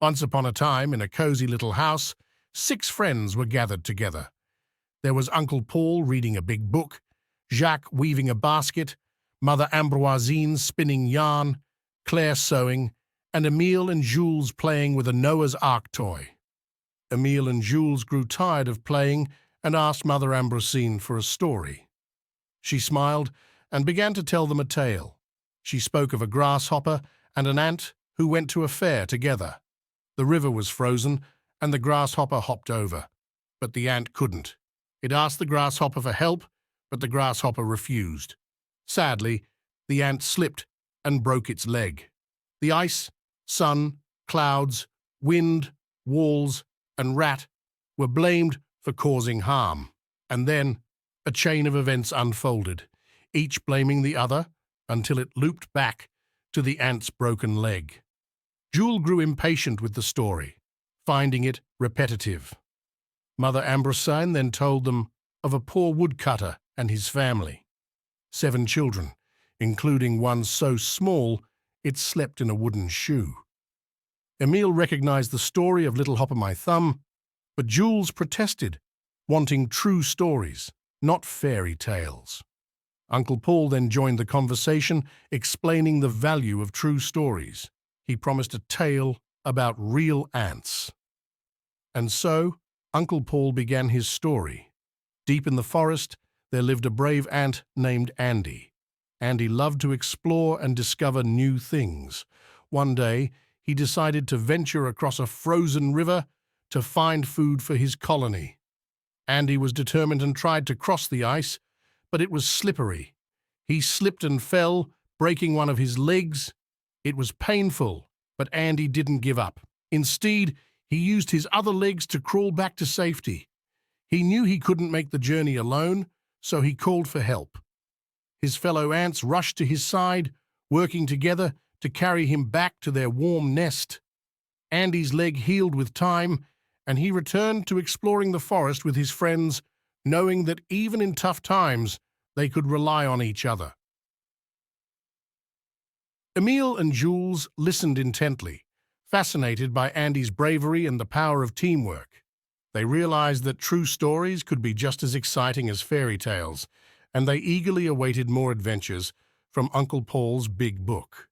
Once upon a time, in a cozy little house, 6 friends were gathered together. There was Uncle Paul reading a big book, Jacques weaving a basket, Mother Ambroisine spinning yarn, Claire sewing, and Emile and Jules playing with a Noah's Ark toy. Emile and Jules grew tired of playing and asked Mother Ambroisine for a story. She smiled and began to tell them a tale. She spoke of a grasshopper and an ant who went to a fair together. The river was frozen, and the grasshopper hopped over, but the ant couldn't. It asked the grasshopper for help, but the grasshopper refused. Sadly, the ant slipped and broke its leg. The ice, sun, clouds, wind, walls, and rat were blamed for causing harm. And then a chain of events unfolded, each blaming the other until it looped back to the ant's broken leg. Jules grew impatient with the story, finding it repetitive. Mother Ambroisine then told them of a poor woodcutter and his family. 7 children, including one so small it slept in a wooden shoe. Emile recognized the story of Little Hop o' My Thumb, but Jules protested, wanting true stories, not fairy tales. Uncle Paul then joined the conversation, explaining the value of true stories. He promised a tale about real ants. And so, Uncle Paul began his story. Deep in the forest, there lived a brave ant named Andy. Andy loved to explore and discover new things. One day, he decided to venture across a frozen river to find food for his colony. Andy was determined and tried to cross the ice, but it was slippery. He slipped and fell, breaking one of his legs. It was painful, but Andy didn't give up. Instead, he used his other legs to crawl back to safety. He knew he couldn't make the journey alone, so he called for help. His fellow ants rushed to his side, working together to carry him back to their warm nest. Andy's leg healed with time, and he returned to exploring the forest with his friends, knowing that even in tough times, they could rely on each other. Emile and Jules listened intently, fascinated by Andy's bravery and the power of teamwork. They realized that true stories could be just as exciting as fairy tales, and they eagerly awaited more adventures from Uncle Paul's big book.